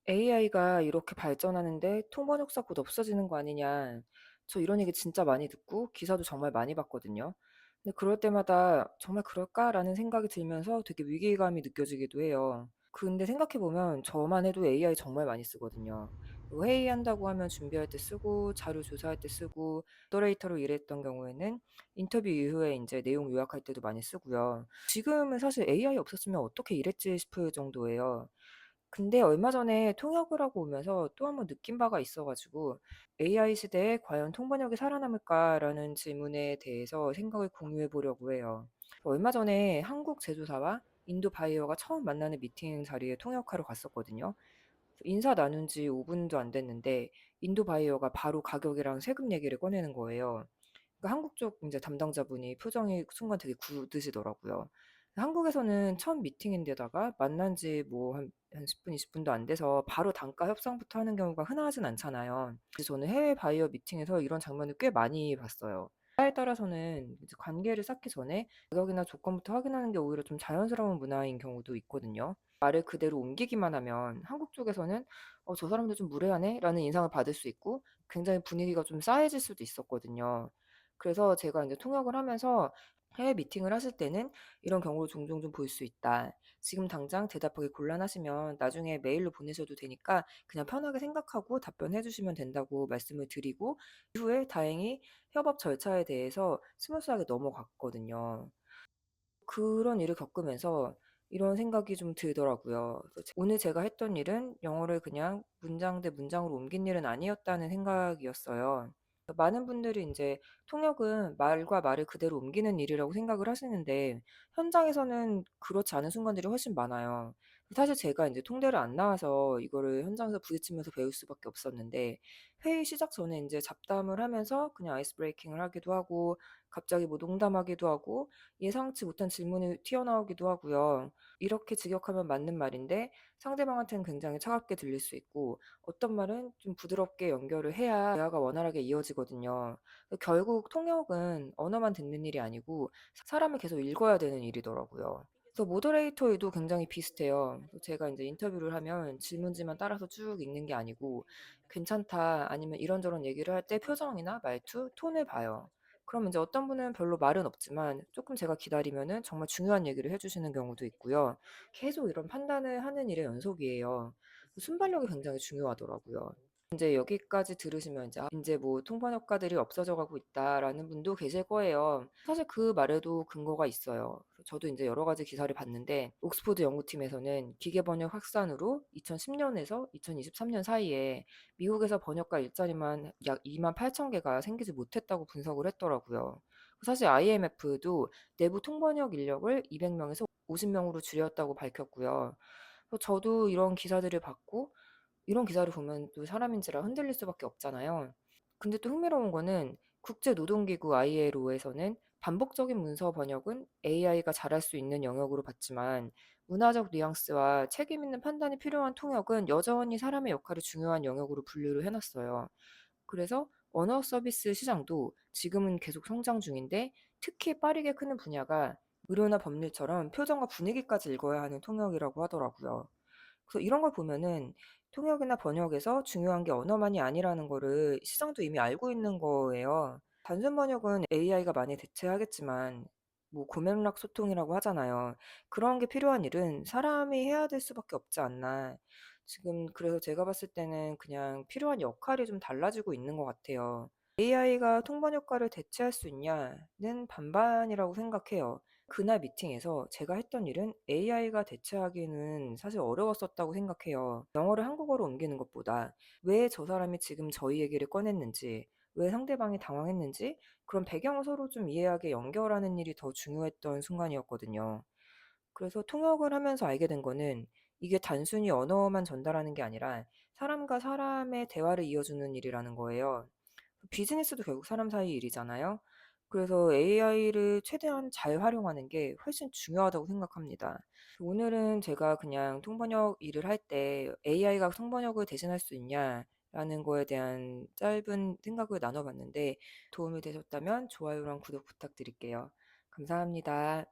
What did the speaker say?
AI가 이렇게 발전하는데 통번역사 곧 없어지는 거 아니냐. 저 이런 얘기 진짜 많이 듣고 기사도 정말 많이 봤거든요. 근데 그럴 때마다 정말 그럴까라는 생각이 들면서 되게 위기감이 느껴지기도 해요. 근데 생각해보면 저만 해도 AI 정말 많이 쓰거든요. 회의한다고 하면 준비할 때 쓰고, 자료 조사할 때 쓰고, 모더레이터로 일했던 경우에는 인터뷰 이후에 이제 내용 요약할 때도 많이 쓰고요. 지금은 사실 AI 없었으면 어떻게 일했지 싶을 정도예요. 근데 얼마 전에 통역을 하고 오면서 또 한 번 느낀 바가 있어 가지고 'AI 시대에 과연 통번역이 살아남을까?'라는 질문에 대해서 생각을 공유해 보려고 해요. 얼마 전에 한국 제조사와 인도 바이어가 처음 만나는 미팅 자리에 통역하러 갔었거든요. 인사 나눈 지 5 분도 안 됐는데 인도 바이어가 바로 가격이랑 세금 얘기를 꺼내는 거예요. 그러니까 한국 쪽 인제 담당자분이 표정이 순간 되게 굳으시더라고요. 한국에서는 첫 미팅인데다가 만난 지 뭐 한 10 분, 20 분도 안 돼서 바로 단가 협상부터 하는 경우가 흔하진 않잖아요. 그래서 저는 해외 바이어 미팅에서 이런 장면을 꽤 많이 봤어요. 나라에 따라서는 이제 관계를 쌓기 전에 가격이나 조건부터 확인하는 게 오히려 좀 자연스러운 문화인 경우도 있거든요. 말을 그대로 옮기기만 하면 한국 쪽에서는 '어 저 사람들 좀 무례하네.'라는 인상을 받을 수 있고 굉장히 분위기가 좀 싸해질 수도 있었거든요. 그래서 제가 인제 통역을 하면서 해외 미팅을 하실 때는 "이런 경우를 종종 좀 볼 수 있다. 지금 당장 대답하기 곤란하시면 나중에 메일로 보내셔도 되니까 그냥 편하게 생각하고 답변해 주시면 된다."고 말씀을 드리고 이후에 다행히 협업 절차에 대해서 스무스하게 넘어갔거든요. 그런 일을 겪으면서 이런 생각이 좀 들더라고요. 그래서 오늘 제가 했던 일은 영어를 그냥 문장 대 문장으로 옮긴 일은 아니었다는 생각이었어요. 많은 분들이 인제 통역은 말과 말을 그대로 옮기는 일이라고 생각을 하시는데 현장에서는 그렇지 않은 순간들이 훨씬 많아요. 사실 제가 인제 통대를 안 나와서 이거를 현장에서 부딪히면서 배울 수밖에 없었는데 회의 시작 전에 인제 잡담을 하면서 그냥 아이스 브레이킹을 하기도 하고 갑자기 뭐 농담하기도 하고 예상치 못한 질문이 튀어나오기도 하고요. 이렇게 직역하면 맞는 말인데 상대방한테는 굉장히 차갑게 들릴 수 있고 어떤 말은 좀 부드럽게 연결을 해야 대화가 원활하게 이어지거든요. 결국 통역은 언어만 듣는 일이 아니고 사람을 계속 읽어야 되는 일이더라고요. 그래서 모더레이터 일도 굉장히 비슷해요. 제가 인제 인터뷰를 하면 질문지만 따라서 쭉 읽는 게 아니고 "괜찮다." 아니면 이런저런 얘기를 할 때 표정이나 말투, 톤을 봐요. 그럼 인제 어떤 분은 별로 말은 없지만 쪼끔 제가 기다리면은 정말 중요한 얘기를 해 주시는 경우도 있고요. 계속 이런 판단을 하는 일의 연속이에요. 순발력이 굉장히 중요하더라고요. 인제 여기까지 들으시면 인제 '아 인제 뭐 통번역가들이 없어져 가고 있다.'라는 분도 계실 거예요. 사실 그 말에도 근거가 있어요. 저도 인제 여러 가지 기사를 봤는데 옥스포드 연구팀에서는 기계 번역 확산으로 2010 년에서 2023년 사이에 미국에서 번역가 일자리만 약 28,000 개가 생기지 못했다고 분석을 했더라고요. 사실 IMF도 내부 통번역 인력을 200 명에서 50 명으로 줄였다고 밝혔고요. 저도 이런 기사들을 봤고 이런 기사를 보면 또 사람인지라 흔들릴 수밖에 없잖아요. 근데 또 흥미로운 거는 국제노동기구 ILO에서는 반복적인 문서 번역은 AI가 잘할 수 있는 영역으로 봤지만 문화적 뉘앙스와 책임 있는 판단이 필요한 통역은 여전히 사람의 역할이 중요한 영역으로 분류를 해 놨어요. 그래서 언어 서비스 시장도 지금은 계속 성장 중인데 특히 빠르게 크는 분야가 의료나 법률처럼 표정과 분위기까지 읽어야 하는 통역이라고 하더라고요. 그래서 이런 걸 보면은 통역이나 번역에서 중요한 게 언어만이 아니라는 거를 시장도 이미 알고 있는 거예요. 단순 번역은 AI가 많이 대체하겠지만 뭐 고맥락 소통이라고 하잖아요. 그런 게 필요한 일은 사람이 해야 될 수밖에 없지 않나. 지금 그래서 제가 봤을 때는 그냥 필요한 역할이 좀 달라지고 있는 것 같아요. AI가 통번역가를 대체할 수 있냐는 반반이라고 생각해요. 그날 미팅에서 제가 했던 일은 AI가 대체하기는 사실 어려웠었다고 생각해요. 영어를 한국어로 옮기는 것보다 왜 저 사람이 지금 저희 얘기를 꺼냈는지, 왜 상대방이 당황했는지 그런 배경을 서로 좀 이해하게 연결하는 일이 더 중요했던 순간이었거든요. 그래서 통역을 하면서 알게 된 거는 이게 단순히 언어만 전달하는 게 아니라 사람과 사람의 대화를 이어주는 일이라는 거예요. 비즈니스도 결국 사람 사이 일이잖아요. 그래서 AI를 최대한 잘 활용하는 게 훨씬 중요하다고 생각합니다. 오늘은 제가 그냥 통번역 일을 할 때 'AI가 통번역을 대신할 수 있냐.'라는 거에 대한 짧은 생각을 나눠 봤는데 도움이 되셨다면 좋아요랑 구독 부탁드릴게요. 감사합니다.